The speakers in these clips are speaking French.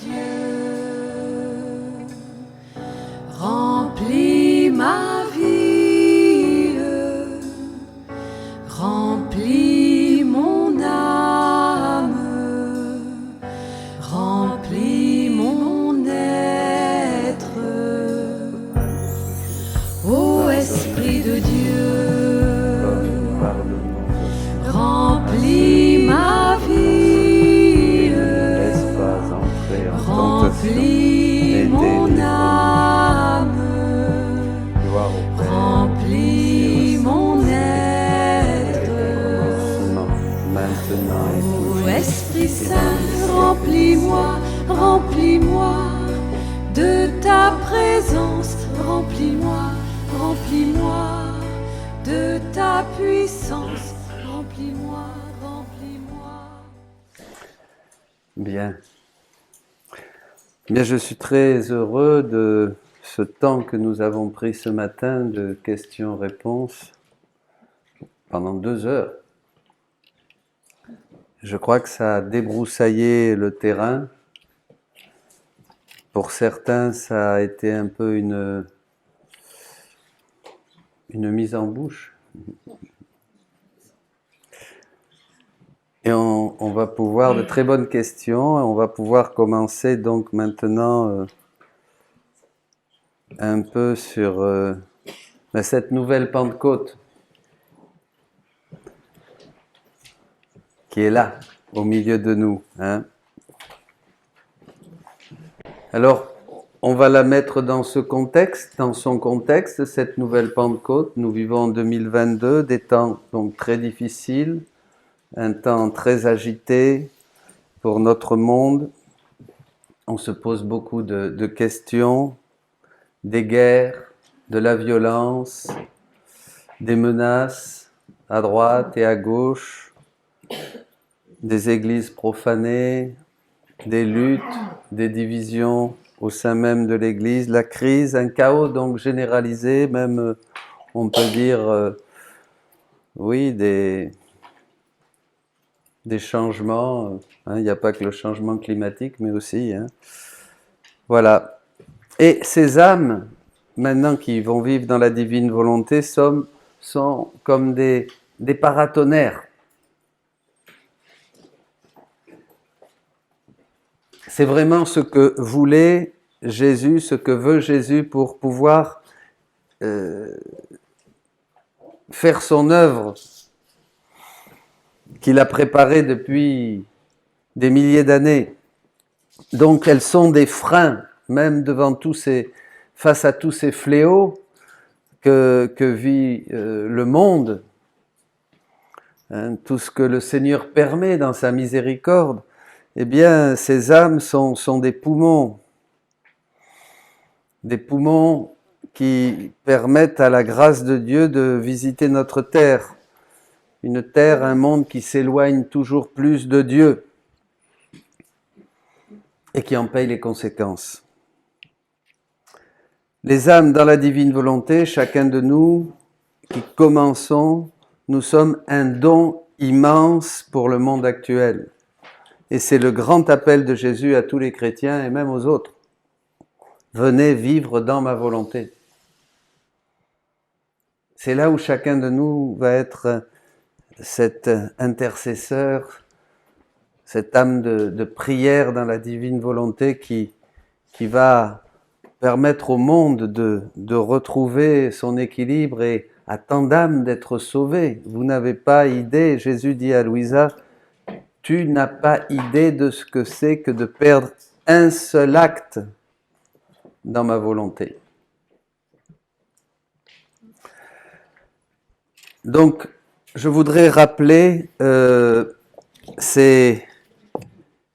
Dieu, remplis ma vie, remplis mon âme, remplis mon être, ô Esprit de Dieu, remplis ma vie, remplis mon âme, remplis mon être, ô Esprit Saint, remplis-moi, remplis-moi de ta présence, remplis-moi, remplis-moi de ta puissance, remplis-moi, remplis-moi. Bien. Bien, je suis très heureux de ce temps que nous avons pris ce matin de questions-réponses pendant 2 heures. Je crois que ça a débroussaillé le terrain. Pour certains, ça a été un peu une mise en bouche. Et on va pouvoir, de très bonnes questions, on va pouvoir commencer donc maintenant un peu sur cette nouvelle Pentecôte qui est là, au milieu de nous. Hein. Alors, on va la mettre dans ce contexte, dans son contexte, cette nouvelle Pentecôte. Nous vivons en 2022, des temps donc très difficiles, un temps très agité pour notre monde. On se pose beaucoup de questions, des guerres, de la violence, des menaces à droite et à gauche, des églises profanées, des luttes, des divisions au sein même de l'église, la crise, un chaos donc généralisé, même on peut dire, oui, des changements, hein, il n'y a pas que le changement climatique, mais aussi, hein. Voilà. Et ces âmes, maintenant qui vont vivre dans la divine volonté, sont comme des paratonnerres. C'est vraiment ce que voulait Jésus, ce que veut Jésus pour pouvoir faire son œuvre qu'il a préparée depuis des milliers d'années. Donc elles sont des freins, même face à tous ces fléaux que vit le monde, hein, tout ce que le Seigneur permet dans sa miséricorde. Eh bien, ces âmes sont des poumons qui permettent à la grâce de Dieu de visiter notre terre. Une terre, un monde qui s'éloigne toujours plus de Dieu et qui en paye les conséquences. Les âmes dans la divine volonté, chacun de nous qui commençons, nous sommes un don immense pour le monde actuel. Et c'est le grand appel de Jésus à tous les chrétiens et même aux autres. Venez vivre dans ma volonté. C'est là où chacun de nous va être cet intercesseur, cette âme de prière dans la divine volonté qui va permettre au monde de retrouver son équilibre et à tant d'âmes d'être sauvées. Vous n'avez pas idée, Jésus dit à Louisa, tu n'as pas idée de ce que c'est que de perdre un seul acte dans ma volonté. Donc, je voudrais rappeler, c'est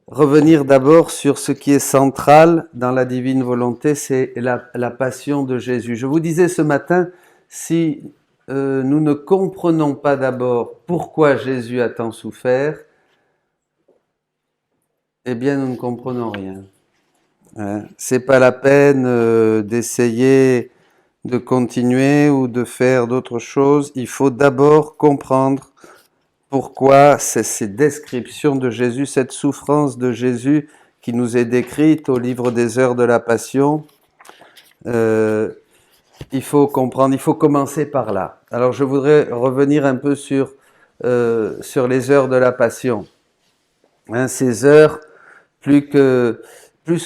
revenir d'abord sur ce qui est central dans la divine volonté, c'est la passion de Jésus. Je vous disais ce matin, si nous ne comprenons pas d'abord pourquoi Jésus a tant souffert, eh bien nous ne comprenons rien. Hein? C'est pas la peine d'essayer de continuer ou de faire d'autres choses. Il faut d'abord comprendre pourquoi ces descriptions de Jésus, cette souffrance de Jésus qui nous est décrite au livre des Heures de la Passion, il faut comprendre, il faut commencer par là. Alors je voudrais revenir un peu sur les heures de la Passion. Hein, ces heures, plus que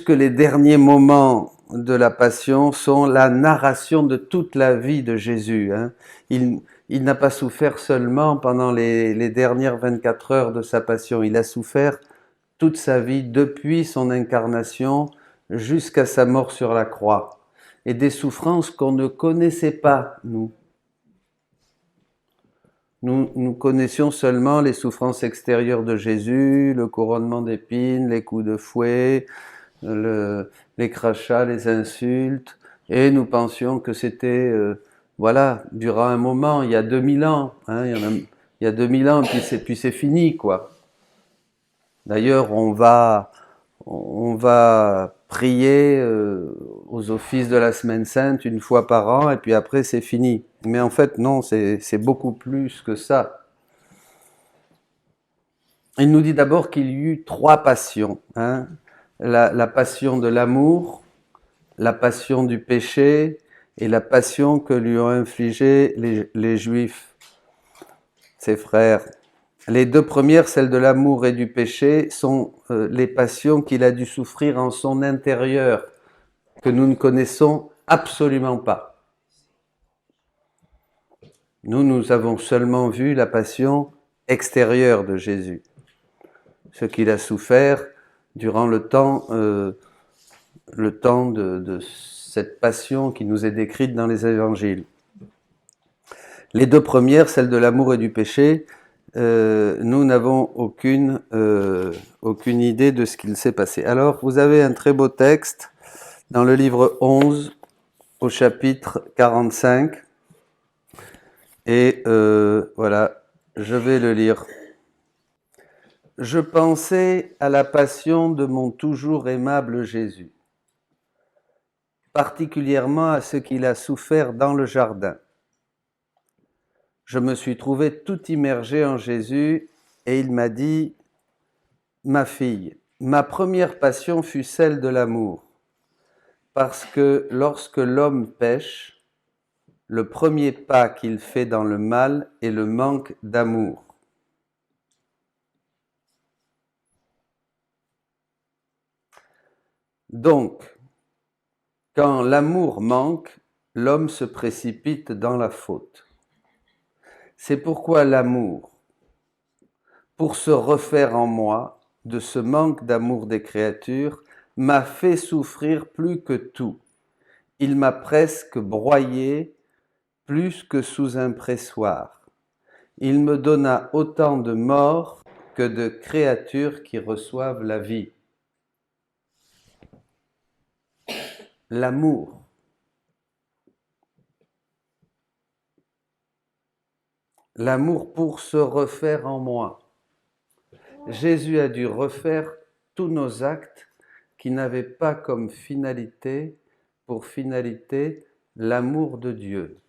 les derniers moments de la Passion, sont la narration de toute la vie de Jésus. Hein. Il n'a pas souffert seulement pendant les dernières 24 heures de sa Passion, il a souffert toute sa vie depuis son incarnation jusqu'à sa mort sur la croix. Et des souffrances qu'on ne connaissait pas, nous. Nous connaissions seulement les souffrances extérieures de Jésus, le couronnement d'épines, les coups de fouet, les crachats, les insultes, et nous pensions que c'était, voilà, durant un moment, il y a 2000 ans, hein, il y a 2000 ans, puis c'est fini, quoi. D'ailleurs, on va prier aux offices de la Semaine Sainte une fois par an, et puis après c'est fini. Mais en fait, non, c'est beaucoup plus que ça. Il nous dit d'abord qu'il y eut 3 passions. Hein. La passion de l'amour, la passion du péché, et la passion que lui ont infligée les Juifs, ses frères. Les 2 premières, celles de l'amour et du péché, sont les passions qu'il a dû souffrir en son intérieur, que nous ne connaissons absolument pas. Nous avons seulement vu la passion extérieure de Jésus, ce qu'il a souffert durant le temps de cette passion qui nous est décrite dans les évangiles. Les 2 premières, celles de l'amour et du péché, nous n'avons aucune idée de ce qu'il s'est passé. Alors, vous avez un très beau texte dans le livre 11, au chapitre 45, et voilà, je vais le lire. « Je pensais à la passion de mon toujours aimable Jésus, particulièrement à ce qu'il a souffert dans le jardin. Je me suis trouvé tout immergé en Jésus et il m'a dit « Ma fille, ma première passion fut celle de l'amour, parce que lorsque l'homme pêche, le premier pas qu'il fait dans le mal est le manque d'amour. Donc, quand l'amour manque, l'homme se précipite dans la faute. C'est pourquoi l'amour, pour se refaire en moi de ce manque d'amour des créatures, m'a fait souffrir plus que tout. Il m'a presque broyé plus que sous un pressoir. Il me donna autant de morts que de créatures qui reçoivent la vie. » L'amour. L'amour pour se refaire en moi. Jésus a dû refaire tous nos actes qui n'avaient pas comme finalité, pour finalité, l'amour de Dieu.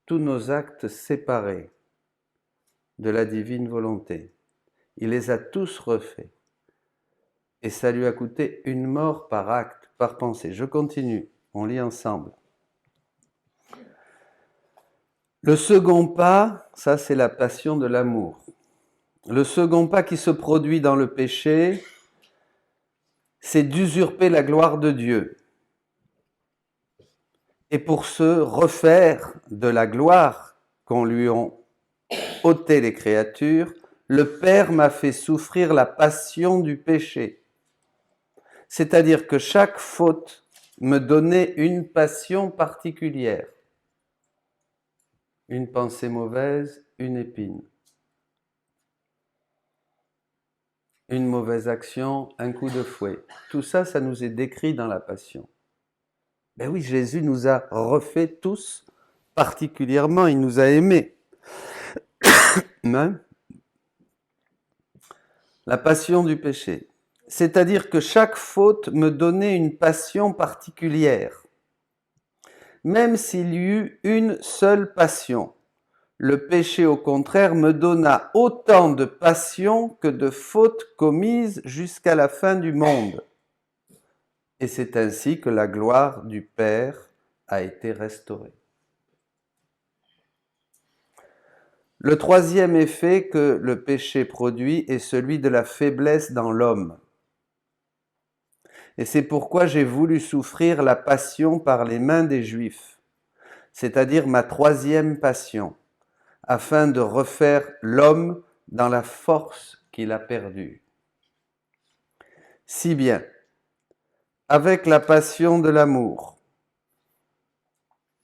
Tous nos actes séparés de la divine volonté. Il les a tous refaits. Et ça lui a coûté une mort par acte, par pensée. Je continue, on lit ensemble. Le second pas, ça c'est la passion de l'amour. Le second pas qui se produit dans le péché, c'est d'usurper la gloire de Dieu. Et pour se refaire de la gloire qu'on lui ont ôté les créatures, le Père m'a fait souffrir la passion du péché. C'est-à-dire que chaque faute me donnait une passion particulière. Une pensée mauvaise, une épine. Une mauvaise action, un coup de fouet. Tout ça, ça nous est décrit dans la Passion. Ben oui, Jésus nous a refait tous particulièrement, il nous a aimés. La passion du péché. C'est-à-dire que chaque faute me donnait une passion particulière. Même s'il y eut une seule passion, le péché au contraire me donna autant de passion que de fautes commises jusqu'à la fin du monde. Et c'est ainsi que la gloire du Père a été restaurée. Le troisième effet que le péché produit est celui de la faiblesse dans l'homme. Et c'est pourquoi j'ai voulu souffrir la passion par les mains des Juifs, c'est-à-dire ma troisième passion, afin de refaire l'homme dans la force qu'il a perdue. Si bien, avec la passion de l'amour,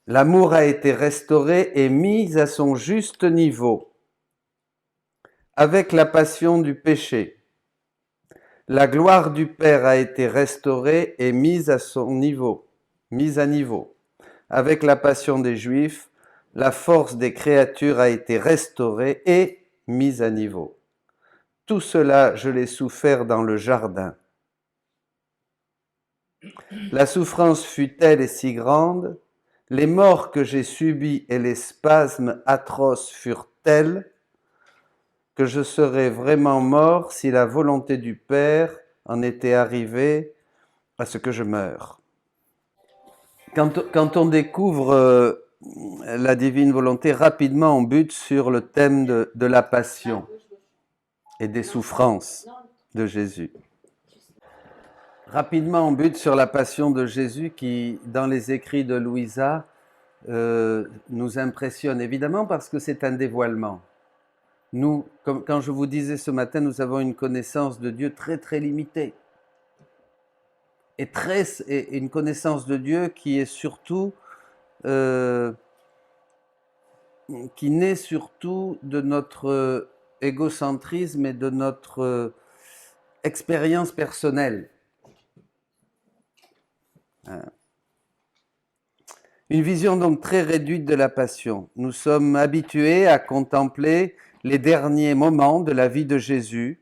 l'amour a été restauré et mis à son juste niveau. Avec la passion du péché, la gloire du Père a été restaurée et mise à son niveau, mise à niveau. Avec la passion des Juifs, la force des créatures a été restaurée et mise à niveau. Tout cela, je l'ai souffert dans le jardin. La souffrance fut telle et si grande, les morts que j'ai subies et les spasmes atroces furent tels que je serais vraiment mort si la volonté du Père en était arrivée à ce que je meure. Quand on découvre la divine volonté, rapidement on bute sur le thème de la passion et des souffrances de Jésus. Rapidement on bute sur la passion de Jésus qui, dans les écrits de Louisa, nous impressionne évidemment parce que c'est un dévoilement. Nous, comme quand je vous disais ce matin, nous avons une connaissance de Dieu très très limitée. Et une connaissance de Dieu qui est surtout, qui naît surtout de notre égocentrisme et de notre expérience personnelle. Une vision donc très réduite de la passion. Nous sommes habitués à contempler les derniers moments de la vie de Jésus,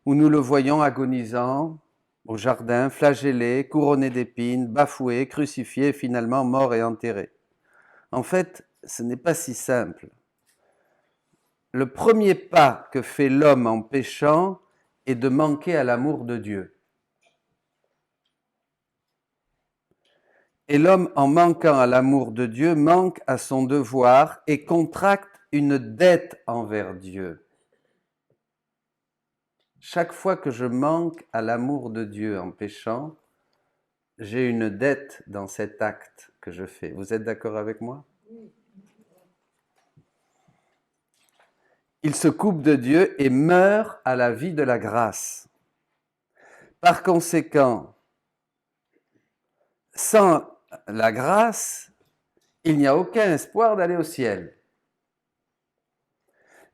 où nous le voyons agonisant au jardin, flagellé, couronné d'épines, bafoué, crucifié, finalement mort et enterré. En fait, ce n'est pas si simple. Le premier pas que fait l'homme en péchant est de manquer à l'amour de Dieu. Et l'homme, en manquant à l'amour de Dieu, manque à son devoir et contracte une dette envers Dieu. Chaque fois que je manque à l'amour de Dieu en péchant, j'ai une dette dans cet acte que je fais. Vous êtes d'accord avec moi? Il se coupe de Dieu et meurt à la vie de la grâce. Par conséquent, sans la grâce, il n'y a aucun espoir d'aller au ciel.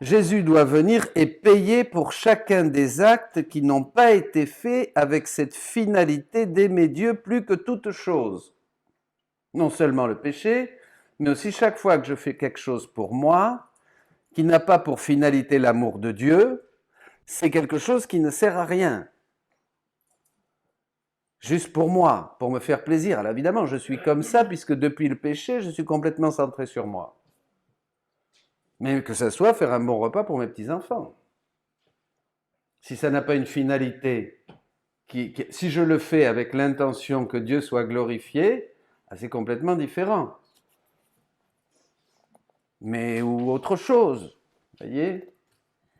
Jésus doit venir et payer pour chacun des actes qui n'ont pas été faits avec cette finalité d'aimer Dieu plus que toute chose. Non seulement le péché, mais aussi chaque fois que je fais quelque chose pour moi, qui n'a pas pour finalité l'amour de Dieu, c'est quelque chose qui ne sert à rien. Juste pour moi, pour me faire plaisir. Alors évidemment, je suis comme ça, puisque depuis le péché, je suis complètement centré sur moi. Mais que ce soit faire un bon repas pour mes petits-enfants. Si ça n'a pas une finalité, si je le fais avec l'intention que Dieu soit glorifié, c'est complètement différent. Mais ou autre chose, vous voyez,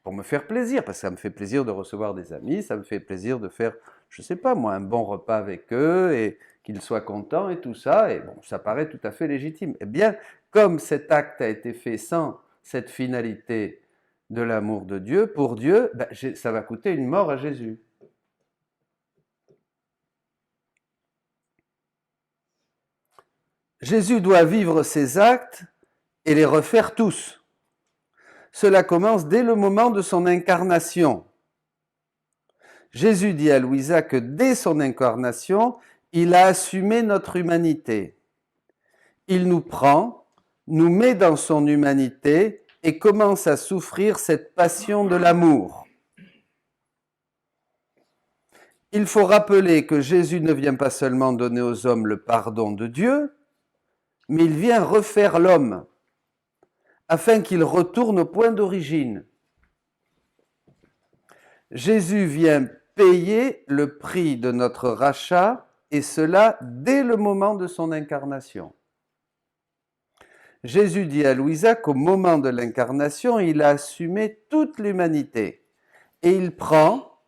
pour me faire plaisir, parce que ça me fait plaisir de recevoir des amis, ça me fait plaisir de faire, je sais pas moi, un bon repas avec eux et qu'ils soient contents et tout ça, et bon, ça paraît tout à fait légitime. Eh bien, comme cet acte a été fait sans cette finalité de l'amour de Dieu, pour Dieu, ça va coûter une mort à Jésus. Jésus doit vivre ses actes et les refaire tous. Cela commence dès le moment de son incarnation. Jésus dit à Louisa que dès son incarnation, il a assumé notre humanité. Il nous prend, nous met dans son humanité et commence à souffrir cette passion de l'amour. Il faut rappeler que Jésus ne vient pas seulement donner aux hommes le pardon de Dieu, mais il vient refaire l'homme afin qu'il retourne au point d'origine. Jésus vient payer le prix de notre rachat, et cela dès le moment de son incarnation. Jésus dit à Louisa qu'au moment de l'incarnation, il a assumé toute l'humanité. Et il prend,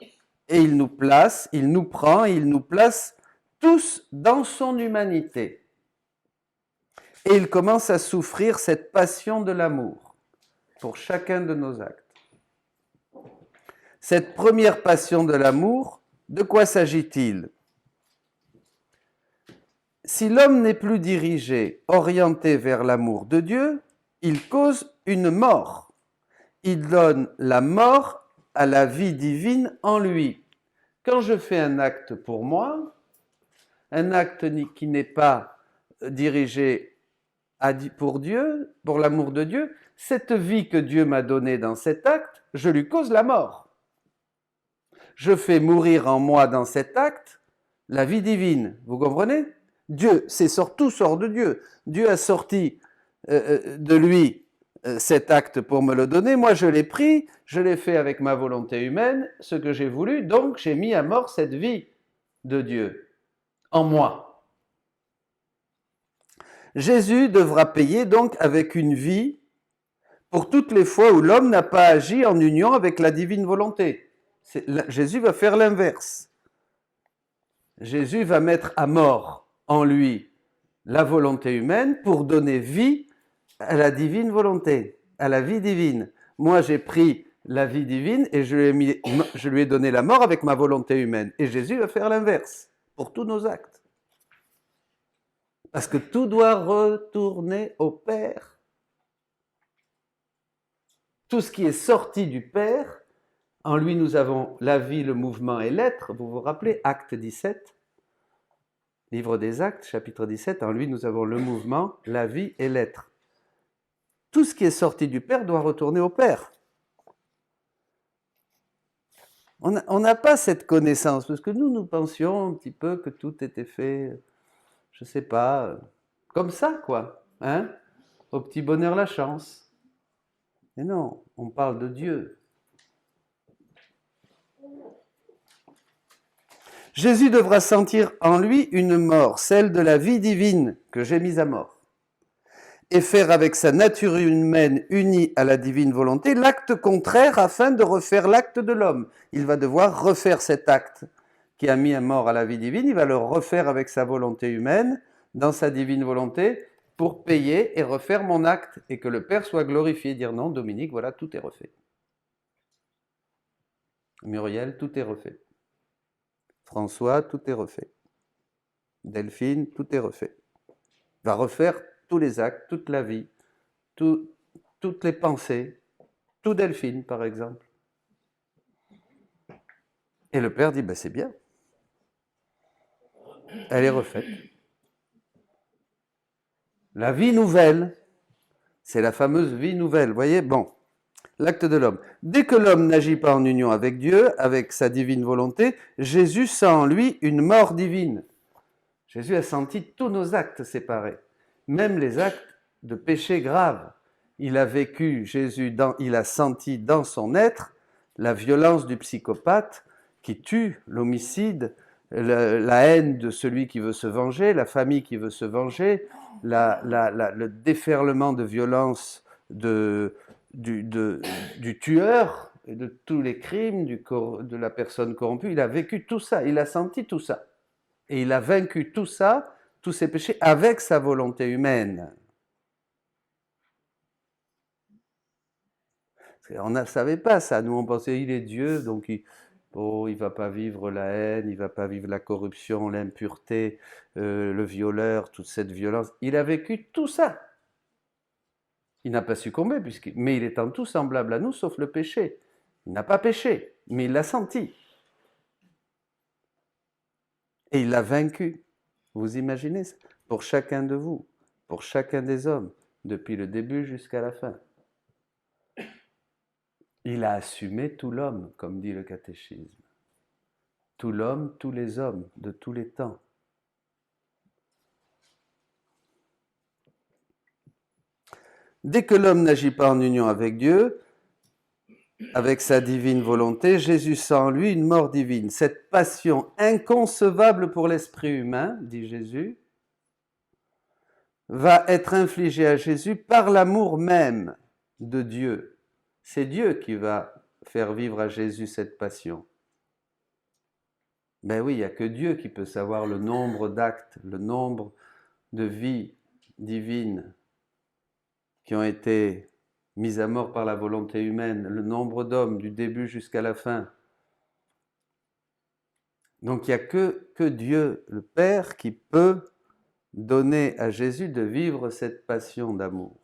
et il nous place, il nous prend, et il nous place tous dans son humanité. Et il commence à souffrir cette passion de l'amour pour chacun de nos actes. Cette première passion de l'amour, de quoi s'agit-il ? Si l'homme n'est plus dirigé, orienté vers l'amour de Dieu, il cause une mort. Il donne la mort à la vie divine en lui. Quand je fais un acte pour moi, un acte qui n'est pas dirigé pour Dieu, pour l'amour de Dieu, cette vie que Dieu m'a donnée dans cet acte, je lui cause la mort. Je fais mourir en moi dans cet acte la vie divine. Vous comprenez ? Dieu, tout sort de Dieu. Dieu a sorti de lui cet acte pour me le donner. Moi, je l'ai pris, je l'ai fait avec ma volonté humaine, ce que j'ai voulu, donc j'ai mis à mort cette vie de Dieu en moi. Jésus devra payer donc avec une vie pour toutes les fois où l'homme n'a pas agi en union avec la divine volonté. Jésus va faire l'inverse. Jésus va mettre à mort en lui la volonté humaine pour donner vie à la divine volonté, à la vie divine. Moi, j'ai pris la vie divine et je lui ai donné la mort avec ma volonté humaine. Et Jésus va faire l'inverse pour tous nos actes. Parce que tout doit retourner au Père. Tout ce qui est sorti du Père, en lui nous avons la vie, le mouvement et l'être. Vous vous rappelez, Acte 17, Livre des Actes, chapitre 17, en lui nous avons le mouvement, la vie et l'être. Tout ce qui est sorti du Père doit retourner au Père. On n'a pas cette connaissance, parce que nous pensions un petit peu que tout était fait, je ne sais pas, comme ça, quoi. Hein ? Au petit bonheur la chance. Mais non, on parle de Dieu. Jésus devra sentir en lui une mort, celle de la vie divine que j'ai mise à mort, et faire avec sa nature humaine unie à la divine volonté l'acte contraire afin de refaire l'acte de l'homme. Il va devoir refaire cet acte qui a mis à mort à la vie divine, il va le refaire avec sa volonté humaine, dans sa divine volonté, pour payer et refaire mon acte, et que le Père soit glorifié. Dire non, Dominique, voilà, tout est refait. Muriel, tout est refait. François, tout est refait. Delphine, tout est refait. Va refaire tous les actes, toute la vie, toutes les pensées, tout Delphine, par exemple. Et le Père dit, ben c'est bien. Elle est refaite. La vie nouvelle, c'est la fameuse vie nouvelle. Vous voyez, bon, l'acte de l'homme. Dès que l'homme n'agit pas en union avec Dieu, avec sa divine volonté, Jésus sent en lui une mort divine. Jésus a senti tous nos actes séparés, même les actes de péché graves. Il a vécu, il a senti dans son être la violence du psychopathe qui tue, l'homicide, la haine de celui qui veut se venger, la famille qui veut se venger, le déferlement de violence du tueur, et de tous les crimes, de la personne corrompue. Il a vécu tout ça, il a senti tout ça. Et il a vaincu tout ça, tous ses péchés, avec sa volonté humaine. On ne savait pas ça. Nous, on pensait il est Dieu, donc il ne va pas vivre la haine, il ne va pas vivre la corruption, l'impureté, le violeur, toute cette violence. Il a vécu tout ça. Il n'a pas succombé, mais il est en tout semblable à nous, sauf le péché. Il n'a pas péché, mais il l'a senti. Et il l'a vaincu. Vous imaginez ça ? Pour chacun de vous, pour chacun des hommes, depuis le début jusqu'à la fin. Il a assumé tout l'homme, comme dit le catéchisme. Tout l'homme, tous les hommes, de tous les temps. Dès que l'homme n'agit pas en union avec Dieu, avec sa divine volonté, Jésus sent en lui une mort divine. Cette passion inconcevable pour l'esprit humain, dit Jésus, va être infligée à Jésus par l'amour même de Dieu. C'est Dieu qui va faire vivre à Jésus cette passion. Ben oui, il n'y a que Dieu qui peut savoir le nombre d'actes, le nombre de vies divines qui ont été mises à mort par la volonté humaine, le nombre d'hommes du début jusqu'à la fin. Donc il n'y a que Dieu, le Père, qui peut donner à Jésus de vivre cette passion d'amour.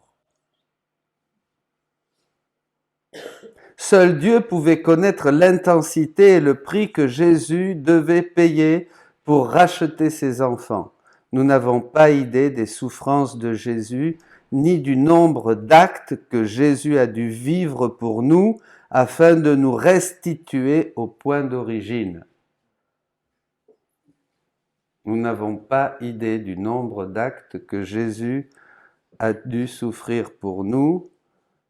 Seul Dieu pouvait connaître l'intensité et le prix que Jésus devait payer pour racheter ses enfants. Nous n'avons pas idée des souffrances de Jésus, ni du nombre d'actes que Jésus a dû vivre pour nous afin de nous restituer au point d'origine. Nous n'avons pas idée du nombre d'actes que Jésus a dû souffrir pour nous,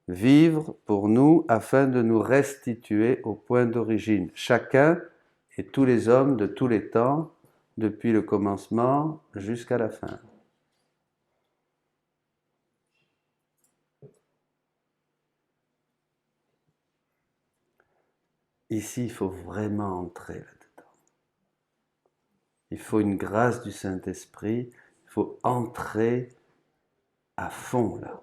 vivre pour nous, afin de nous restituer au point d'origine. Chacun et tous les hommes de tous les temps, depuis le commencement jusqu'à la fin. Ici, il faut vraiment entrer là-dedans. Il faut une grâce du Saint-Esprit, il faut entrer à fond là.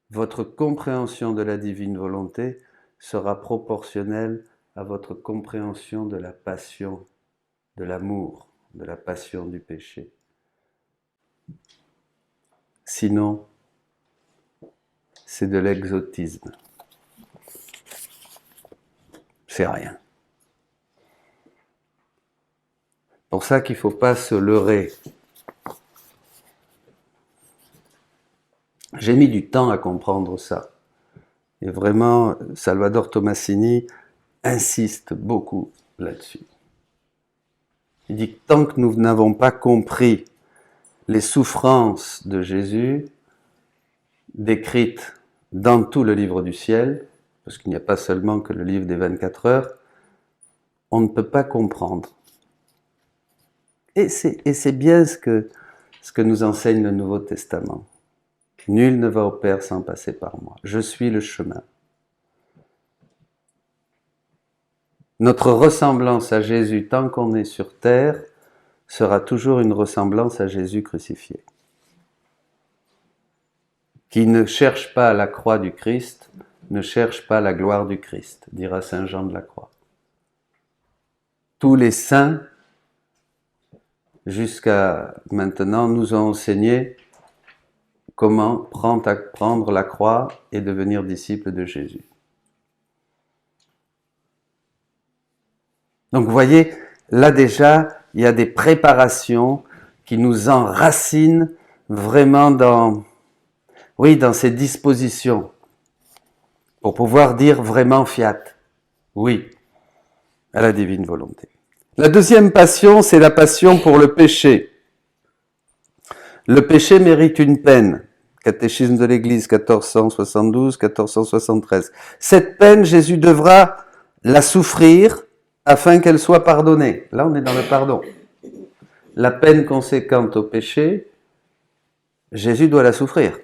Votre compréhension de la divine volonté sera proportionnelle à votre compréhension de la passion, de l'amour, de la passion du péché. Sinon, c'est de l'exotisme. C'est rien. Pour ça qu'il ne faut pas se leurrer. J'ai mis du temps à comprendre ça. Et vraiment, Salvador Tomasini insiste beaucoup là-dessus. Il dit que tant que nous n'avons pas compris les souffrances de Jésus, décrites dans tout le livre du ciel, parce qu'il n'y a pas seulement que le livre des 24 heures, on ne peut pas comprendre. Et c'est bien ce que nous enseigne le Nouveau Testament. Nul ne va au Père sans passer par moi. Je suis le chemin. Notre ressemblance à Jésus, tant qu'on est sur terre, sera toujours une ressemblance à Jésus crucifié. Qui ne cherche pas la croix du Christ, ne cherche pas la gloire du Christ, dira saint Jean de la Croix. Tous les saints, jusqu'à maintenant, nous ont enseigné comment prendre la croix et devenir disciple de Jésus. Donc vous voyez, là déjà, il y a des préparations qui nous enracinent vraiment dans ces dispositions pour pouvoir dire vraiment fiat, oui, à la divine volonté. La deuxième passion, c'est la passion pour le péché. Le péché mérite une peine. Catéchisme de l'Église 1472, 1473. Cette peine, Jésus devra la souffrir afin qu'elle soit pardonnée. Là, on est dans le pardon. La peine conséquente au péché, Jésus doit la souffrir.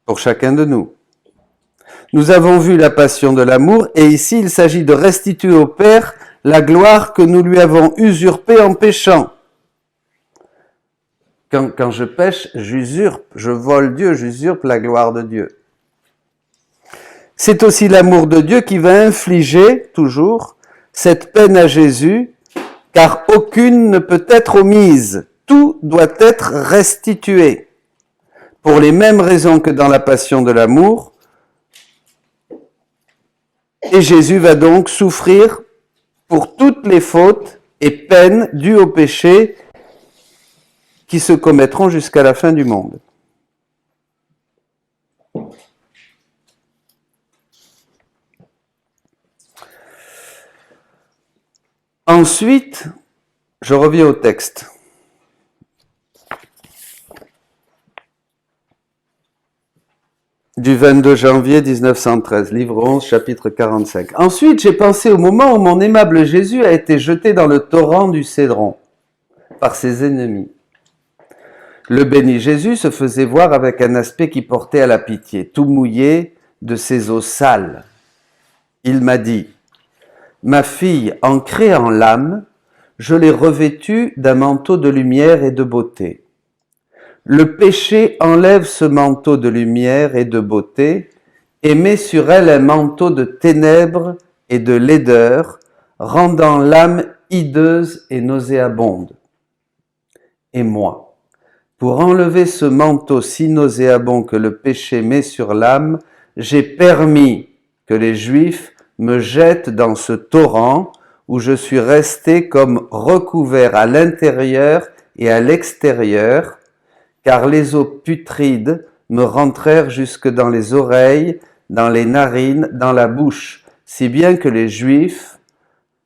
Pour chacun de nous. Nous avons vu la passion de l'amour, et ici, il s'agit de restituer au Père la gloire que nous lui avons usurpée en péchant. Quand je pêche, j'usurpe, je vole Dieu, j'usurpe la gloire de Dieu. C'est aussi l'amour de Dieu qui va infliger, toujours, cette peine à Jésus, car aucune ne peut être omise. Tout doit être restitué. Pour les mêmes raisons que dans la passion de l'amour. Et Jésus va donc souffrir pour toutes les fautes et peines dues au péché qui se commettront jusqu'à la fin du monde. Ensuite, je reviens au texte. du 22 janvier 1913, livre 11, chapitre 45. Ensuite, j'ai pensé au moment où mon aimable Jésus a été jeté dans le torrent du Cédron par ses ennemis. Le béni Jésus se faisait voir avec un aspect qui portait à la pitié, tout mouillé de ses eaux sales. Il m'a dit, « Ma fille, ancrée en l'âme, je l'ai revêtue d'un manteau de lumière et de beauté. Le péché enlève ce manteau de lumière et de beauté et met sur elle un manteau de ténèbres et de laideur, rendant l'âme hideuse et nauséabonde. Et moi, pour enlever ce manteau si nauséabond que le péché met sur l'âme, j'ai permis que les Juifs me jettent dans ce torrent où je suis resté comme recouvert à l'intérieur et à l'extérieur, car les eaux putrides me rentrèrent jusque dans les oreilles, dans les narines, dans la bouche, si bien que les Juifs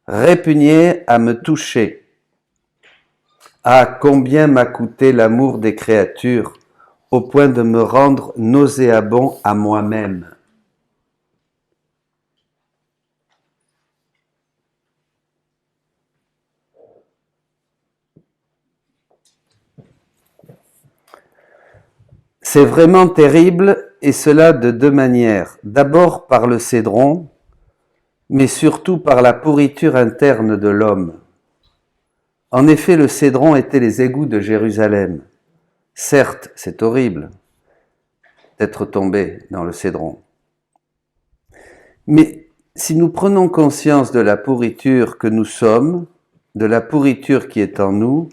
répugnaient à me toucher. Ah, combien m'a coûté l'amour des créatures, au point de me rendre nauséabond à moi-même. » C'est vraiment terrible, et cela de deux manières. D'abord par le Cédron, mais surtout par la pourriture interne de l'homme. En effet, le Cédron était les égouts de Jérusalem. Certes, c'est horrible d'être tombé dans le Cédron. Mais si nous prenons conscience de la pourriture que nous sommes, de la pourriture qui est en nous,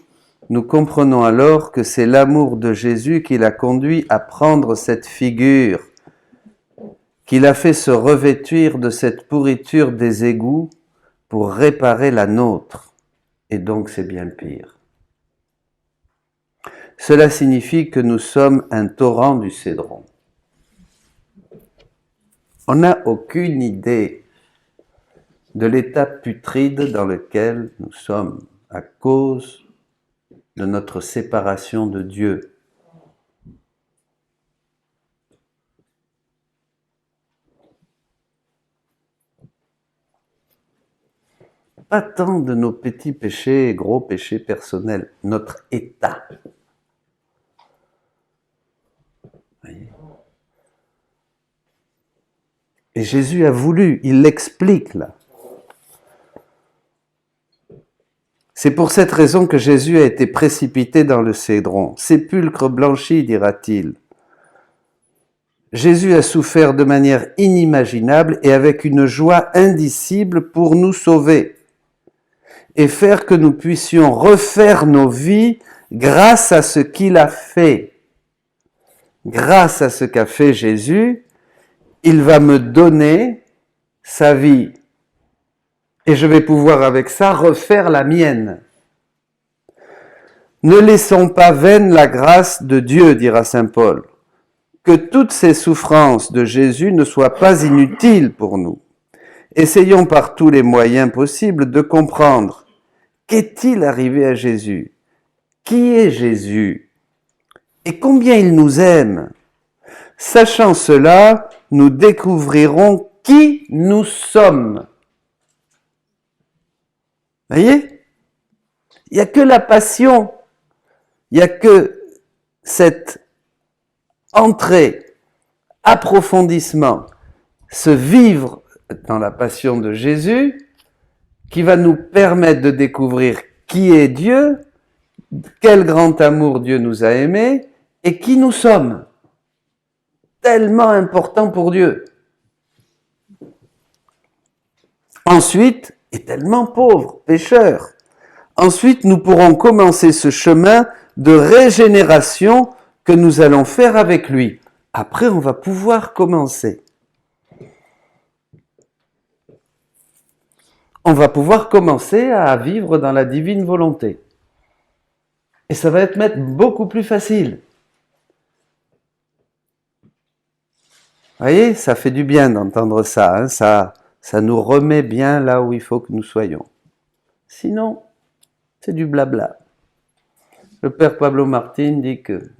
nous comprenons alors que c'est l'amour de Jésus qui l'a conduit à prendre cette figure, qui l'a fait se revêtir de cette pourriture des égouts pour réparer la nôtre. Et donc c'est bien pire. Cela signifie que nous sommes un torrent du Cédron. On n'a aucune idée de l'état putride dans lequel nous sommes à cause de notre séparation de Dieu. Pas tant de nos petits péchés, gros péchés personnels, notre état. Voyez ? Et Jésus a voulu, il l'explique là. C'est pour cette raison que Jésus a été précipité dans le Cédron. Sépulcre blanchi, dira-t-il. Jésus a souffert de manière inimaginable et avec une joie indicible pour nous sauver et faire que nous puissions refaire nos vies grâce à ce qu'il a fait. Grâce à ce qu'a fait Jésus, il va me donner sa vie. Et je vais pouvoir avec ça refaire la mienne. Ne laissons pas vaine la grâce de Dieu, dira saint Paul. Que toutes ces souffrances de Jésus ne soient pas inutiles pour nous. Essayons par tous les moyens possibles de comprendre qu'est-il arrivé à Jésus? Qui est Jésus? Et combien il nous aime? Sachant cela, nous découvrirons qui nous sommes. Voyez? Il n'y a que la passion, il n'y a que cette entrée, approfondissement, ce vivre dans la passion de Jésus qui va nous permettre de découvrir qui est Dieu, quel grand amour Dieu nous a aimés et qui nous sommes. Tellement important pour Dieu. Ensuite, et tellement pauvres, pécheurs. Ensuite, nous pourrons commencer ce chemin de régénération que nous allons faire avec lui. Après, on va pouvoir commencer. On va pouvoir commencer à vivre dans la divine volonté. Et ça va être beaucoup plus facile. Vous voyez, ça fait du bien d'entendre ça, hein, ça nous remet bien là où il faut que nous soyons. Sinon, c'est du blabla. Le père Pablo Martín dit que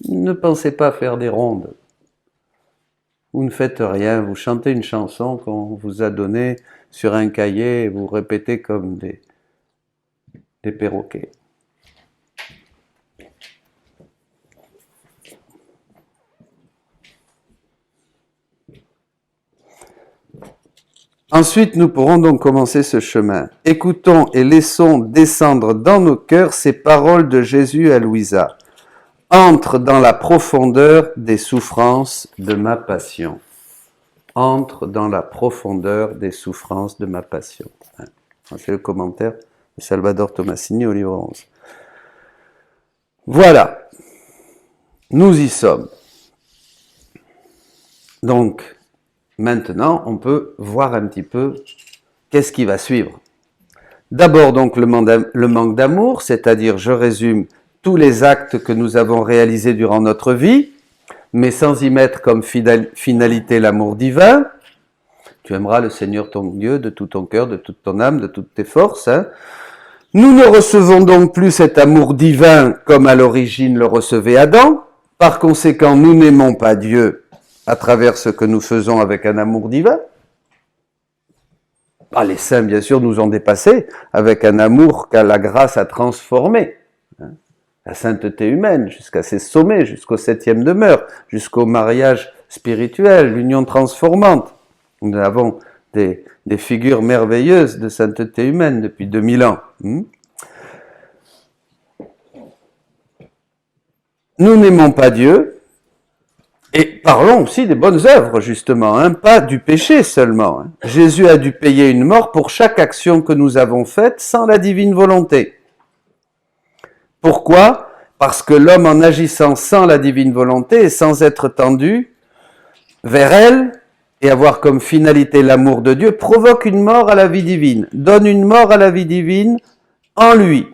ne pensez pas faire des rondes. Vous ne faites rien, vous chantez une chanson qu'on vous a donnée sur un cahier et vous répétez comme des perroquets. Ensuite, nous pourrons donc commencer ce chemin. Écoutons et laissons descendre dans nos cœurs ces paroles de Jésus à Louisa. Entre dans la profondeur des souffrances de ma passion. Entre dans la profondeur des souffrances de ma passion. C'est le commentaire de Salvador Tomasini au livre 11. Voilà. Nous y sommes. Donc, maintenant, on peut voir un petit peu qu'est-ce qui va suivre. D'abord, donc, le manque d'amour, c'est-à-dire, je résume, tous les actes que nous avons réalisés durant notre vie, mais sans y mettre comme finalité l'amour divin. Tu aimeras le Seigneur ton Dieu de tout ton cœur, de toute ton âme, de toutes tes forces. Nous ne recevons donc plus cet amour divin comme à l'origine le recevait Adam. Par conséquent, nous n'aimons pas Dieu à travers ce que nous faisons avec un amour divin. Les saints, bien sûr, nous ont dépassés avec un amour qu'à la grâce a transformé. La sainteté humaine, jusqu'à ses sommets, jusqu'au 7e demeure, jusqu'au mariage spirituel, l'union transformante. Nous avons des figures merveilleuses de sainteté humaine depuis 2000 ans. Nous n'aimons pas Dieu, et parlons aussi des bonnes œuvres, justement, pas du péché seulement. Jésus a dû payer une mort pour chaque action que nous avons faite sans la divine volonté. Pourquoi ? Parce que l'homme, en agissant sans la divine volonté et sans être tendu vers elle et avoir comme finalité l'amour de Dieu, provoque une mort à la vie divine, donne une mort à la vie divine en lui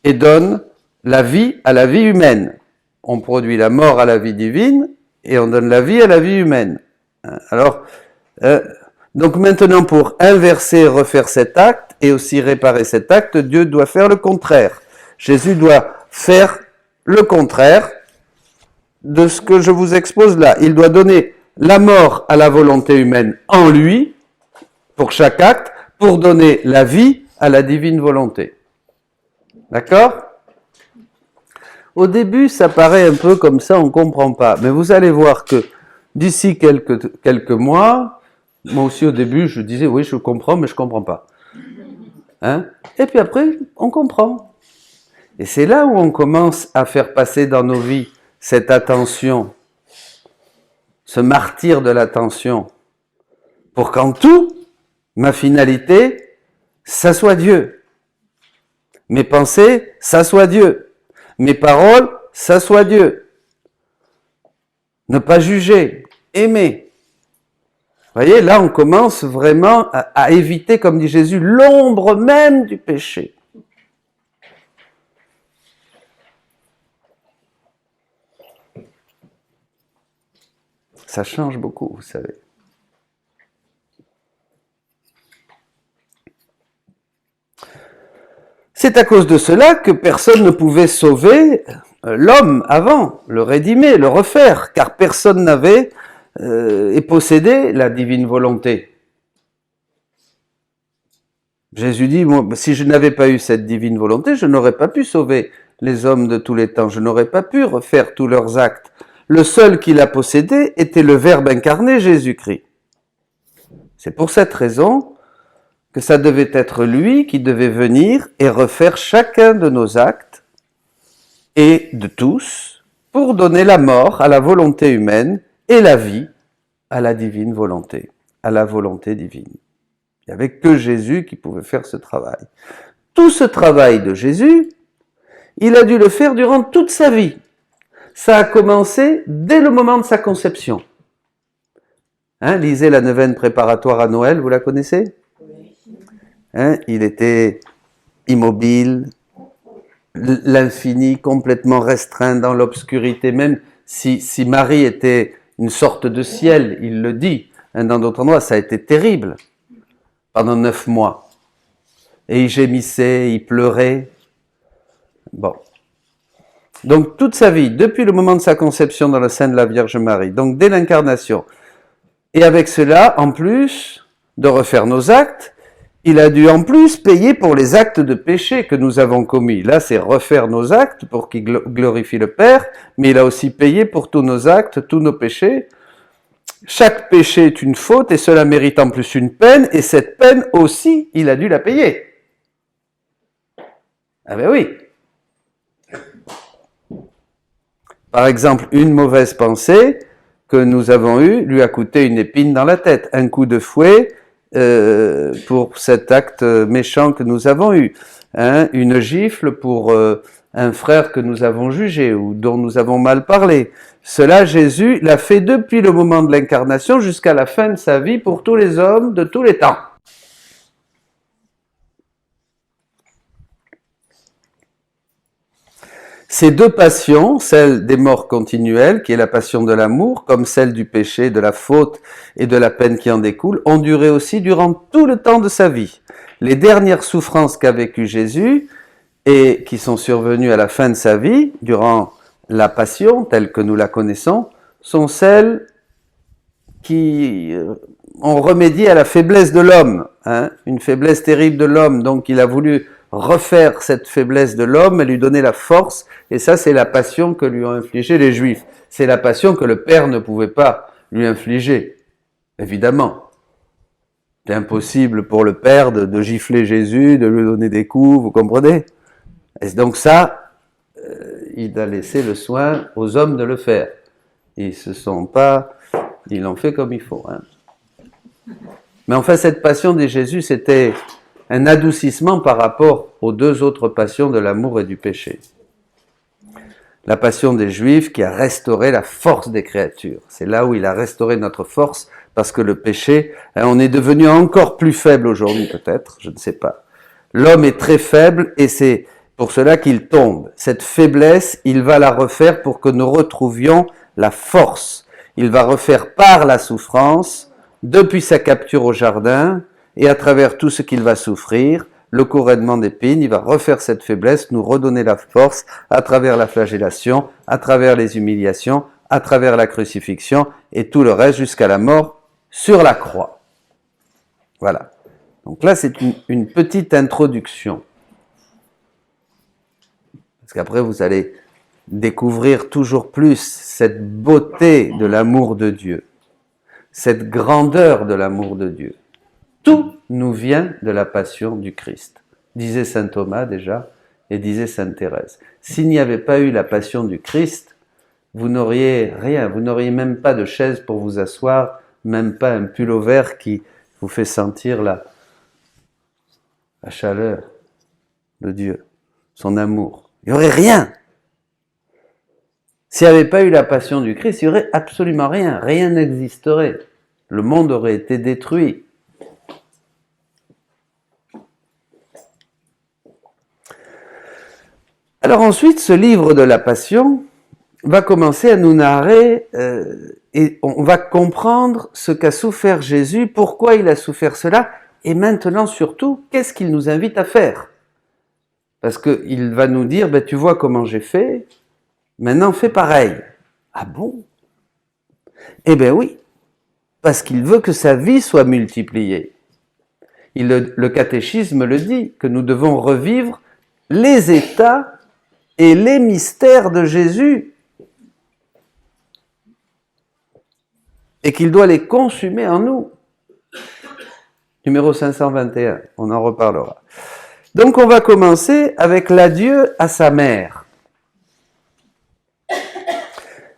et donne la vie à la vie humaine. On produit la mort à la vie divine et on donne la vie à la vie humaine. Alors, donc maintenant, pour inverser et refaire cet acte et aussi réparer cet acte, Dieu doit faire le contraire. Jésus doit faire le contraire de ce que je vous expose là. Il doit donner la mort à la volonté humaine en lui, pour chaque acte, pour donner la vie à la divine volonté. D'accord ? Au début, ça paraît un peu comme ça, on ne comprend pas. Mais vous allez voir que d'ici quelques mois, moi aussi au début, je disais, oui, je comprends, mais je ne comprends pas. Et puis après, on comprend. Et c'est là où on commence à faire passer dans nos vies cette attention, ce martyre de l'attention, pour qu'en tout, ma finalité, ça soit Dieu. Mes pensées, ça soit Dieu. Mes paroles, ça soit Dieu. Ne pas juger, aimer. Vous voyez, là on commence vraiment à éviter, comme dit Jésus, l'ombre même du péché. Ça change beaucoup, vous savez. C'est à cause de cela que personne ne pouvait sauver l'homme avant, le rédimer, le refaire, car personne n'avait et possédait la divine volonté. Jésus dit, moi, si je n'avais pas eu cette divine volonté, je n'aurais pas pu sauver les hommes de tous les temps, je n'aurais pas pu refaire tous leurs actes. Le seul qui l'a possédé était le Verbe incarné, Jésus-Christ. C'est pour cette raison que ça devait être lui qui devait venir et refaire chacun de nos actes et de tous pour donner la mort à la volonté humaine et la vie à la divine volonté, à la volonté divine. Il n'y avait que Jésus qui pouvait faire ce travail. Tout ce travail de Jésus, il a dû le faire durant toute sa vie. Ça a commencé dès le moment de sa conception. Lisez la neuvaine préparatoire à Noël, vous la connaissez ? Il était immobile, l'infini, complètement restreint dans l'obscurité. Même si Marie était une sorte de ciel, il le dit, dans d'autres endroits, ça a été terrible pendant 9 mois. Et il gémissait, il pleurait. Bon. Donc toute sa vie, depuis le moment de sa conception dans le sein de la Vierge Marie, donc dès l'incarnation. Et avec cela, en plus de refaire nos actes, il a dû en plus payer pour les actes de péché que nous avons commis. Là, c'est refaire nos actes pour qu'il glorifie le Père, mais il a aussi payé pour tous nos actes, tous nos péchés. Chaque péché est une faute et cela mérite en plus une peine, et cette peine aussi, il a dû la payer. Ah ben oui. Par exemple, une mauvaise pensée que nous avons eue lui a coûté une épine dans la tête, un coup de fouet pour cet acte méchant que nous avons eu, hein, une gifle pour un frère que nous avons jugé ou dont nous avons mal parlé. Cela, Jésus l'a fait depuis le moment de l'incarnation jusqu'à la fin de sa vie pour tous les hommes de tous les temps. Ces deux passions, celle des morts continuelles, qui est la passion de l'amour, comme celle du péché, de la faute et de la peine qui en découle, ont duré aussi durant tout le temps de sa vie. Les dernières souffrances qu'a vécues Jésus et qui sont survenues à la fin de sa vie, durant la passion telle que nous la connaissons, sont celles qui ont remédié à la faiblesse de l'homme, hein, une faiblesse terrible de l'homme. Donc il a voulu refaire cette faiblesse de l'homme et lui donner la force, et ça c'est la passion que lui ont infligé les Juifs. C'est la passion que le Père ne pouvait pas lui infliger, évidemment. C'est impossible pour le Père de gifler Jésus, de lui donner des coups, vous comprenez? Et donc ça, il a laissé le soin aux hommes de le faire. Ils l'ont fait comme il faut. Hein. Mais enfin, cette passion de Jésus, c'était un adoucissement par rapport aux deux autres passions de l'amour et du péché. La passion des Juifs qui a restauré la force des créatures. C'est là où il a restauré notre force, parce que le péché, on est devenu encore plus faible aujourd'hui peut-être, je ne sais pas. L'homme est très faible et c'est pour cela qu'il tombe. Cette faiblesse, il va la refaire pour que nous retrouvions la force. Il va refaire par la souffrance, depuis sa capture au jardin, et à travers tout ce qu'il va souffrir, le couronnement d'épines, il va refaire cette faiblesse, nous redonner la force à travers la flagellation, à travers les humiliations, à travers la crucifixion et tout le reste jusqu'à la mort sur la croix. Voilà. Donc là, c'est une petite introduction. Parce qu'après, vous allez découvrir toujours plus cette beauté de l'amour de Dieu, cette grandeur de l'amour de Dieu. Tout nous vient de la passion du Christ, disait saint Thomas déjà, et disait sainte Thérèse. S'il n'y avait pas eu la passion du Christ, vous n'auriez rien, vous n'auriez même pas de chaise pour vous asseoir, même pas un pullover qui vous fait sentir la chaleur de Dieu, son amour. Il n'y aurait rien. S'il n'y avait pas eu la passion du Christ, il n'y aurait absolument rien, rien n'existerait. Le monde aurait été détruit. Alors ensuite, ce livre de la Passion va commencer à nous narrer et on va comprendre ce qu'a souffert Jésus, pourquoi il a souffert cela, et maintenant surtout, qu'est-ce qu'il nous invite à faire. Parce qu'il va nous dire, ben, tu vois comment j'ai fait, maintenant fais pareil. Ah bon? Eh bien oui, parce qu'il veut que sa vie soit multipliée. Le catéchisme le dit, que nous devons revivre les états et les mystères de Jésus, et qu'il doit les consumer en nous. Numéro 521, on en reparlera. Donc on va commencer avec l'adieu à sa mère.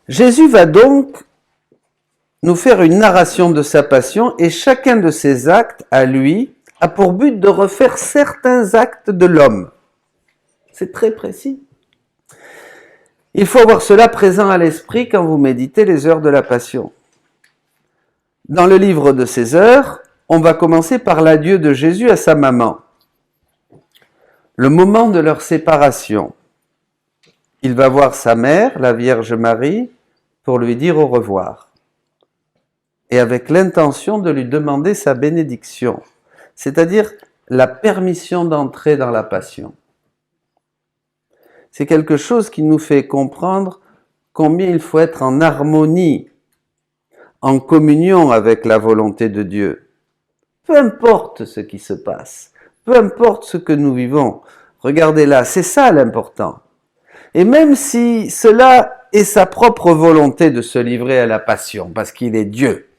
Jésus va donc nous faire une narration de sa passion, et chacun de ses actes, à lui, a pour but de refaire certains actes de l'homme. C'est très précis. Il faut avoir cela présent à l'esprit quand vous méditez les heures de la Passion. Dans le livre de ces heures, on va commencer par l'adieu de Jésus à sa maman. Le moment de leur séparation. Il va voir sa mère, la Vierge Marie, pour lui dire au revoir. Et avec l'intention de lui demander sa bénédiction, c'est-à-dire la permission d'entrer dans la Passion. C'est quelque chose qui nous fait comprendre combien il faut être en harmonie, en communion avec la volonté de Dieu. Peu importe ce qui se passe, peu importe ce que nous vivons, regardez là, c'est ça l'important. Et même si cela est sa propre volonté de se livrer à la passion, parce qu'il est Dieu,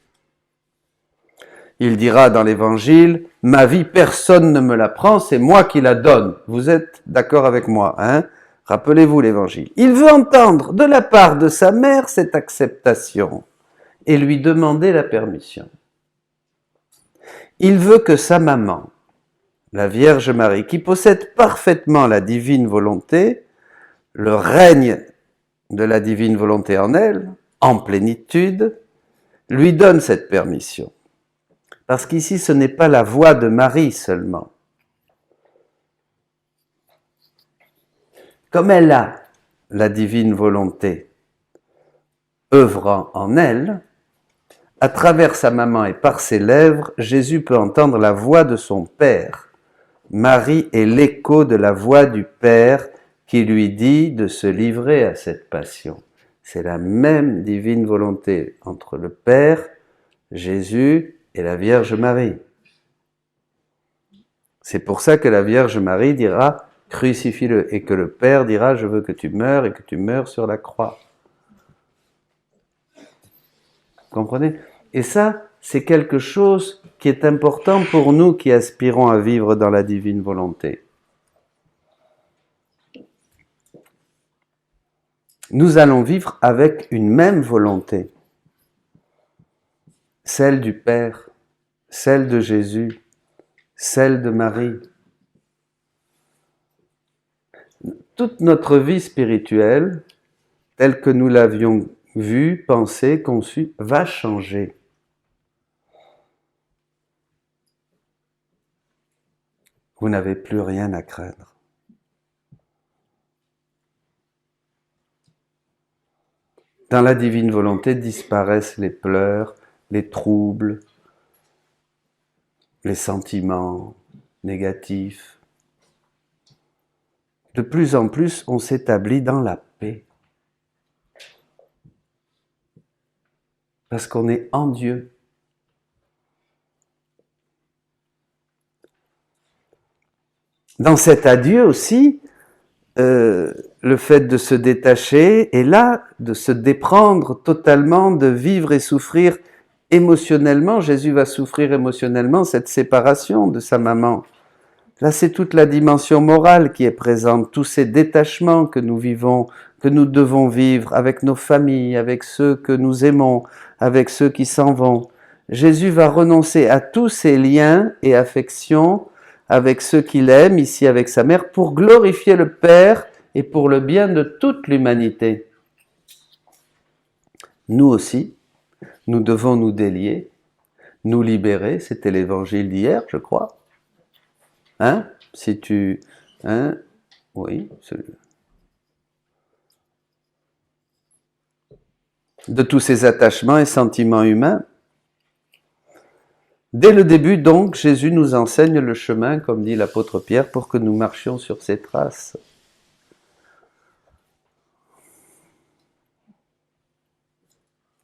il dira dans l'Évangile, « Ma vie, personne ne me la prend, c'est moi qui la donne. » Vous êtes d'accord avec moi, hein? Rappelez-vous l'Évangile. Il veut entendre de la part de sa mère cette acceptation et lui demander la permission. Il veut que sa maman, la Vierge Marie, qui possède parfaitement la divine volonté, le règne de la divine volonté en elle, en plénitude, lui donne cette permission. Parce qu'ici, ce n'est pas la voix de Marie seulement. Comme elle a la divine volonté œuvrant en elle, à travers sa maman et par ses lèvres, Jésus peut entendre la voix de son Père. Marie est l'écho de la voix du Père qui lui dit de se livrer à cette passion. C'est la même divine volonté entre le Père, Jésus et la Vierge Marie. C'est pour ça que la Vierge Marie dira « Crucifie-le » et que le Père dira « Je veux que tu meurs et que tu meurs sur la croix ». Comprenez? Et ça, c'est quelque chose qui est important pour nous qui aspirons à vivre dans la divine volonté. Nous allons vivre avec une même volonté, celle du Père, celle de Jésus, celle de Marie. Toute notre vie spirituelle, telle que nous l'avions vue, pensée, conçue, va changer. Vous n'avez plus rien à craindre. Dans la divine volonté disparaissent les pleurs, les troubles, les sentiments négatifs. De plus en plus, on s'établit dans la paix. Parce qu'on est en Dieu. Dans cet adieu aussi, le fait de se détacher est là, de se déprendre totalement, de vivre et souffrir émotionnellement. Jésus va souffrir émotionnellement cette séparation de sa maman. Là, c'est toute la dimension morale qui est présente, tous ces détachements que nous vivons, que nous devons vivre avec nos familles, avec ceux que nous aimons, avec ceux qui s'en vont. Jésus va renoncer à tous ces liens et affections avec ceux qu'il aime, ici avec sa mère, pour glorifier le Père et pour le bien de toute l'humanité. Nous aussi, nous devons nous délier, nous libérer, c'était l'évangile d'hier, je crois. Hein? Si tu... Hein? Oui, de tous ces attachements et sentiments humains. Dès le début, donc, Jésus nous enseigne le chemin, comme dit l'apôtre Pierre, pour que nous marchions sur ses traces.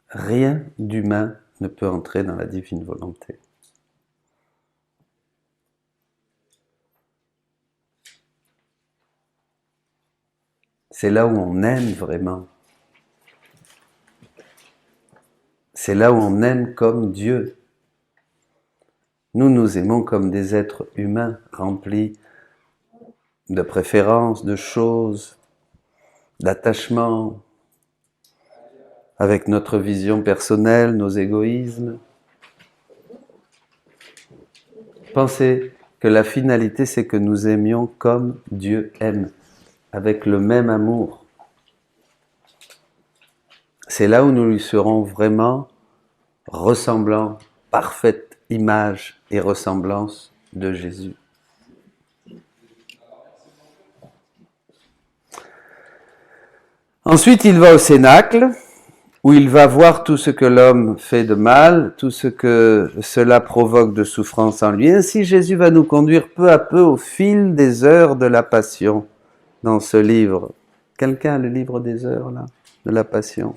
Rien d'humain ne peut entrer dans la divine volonté. C'est là où on aime vraiment. C'est là où on aime comme Dieu. Nous nous aimons comme des êtres humains remplis de préférences, de choses, d'attachements, avec notre vision personnelle, nos égoïsmes. Pensez que la finalité, c'est que nous aimions comme Dieu aime, avec le même amour. C'est là où nous lui serons vraiment ressemblants, parfaite image et ressemblance de Jésus. Ensuite, il va au Cénacle, où il va voir tout ce que l'homme fait de mal, tout ce que cela provoque de souffrance en lui. Ainsi, Jésus va nous conduire peu à peu au fil des heures de la Passion dans ce livre Quelqu'un a le livre des heures, là, de la Passion?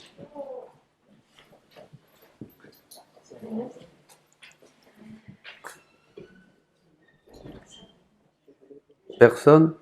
Personne?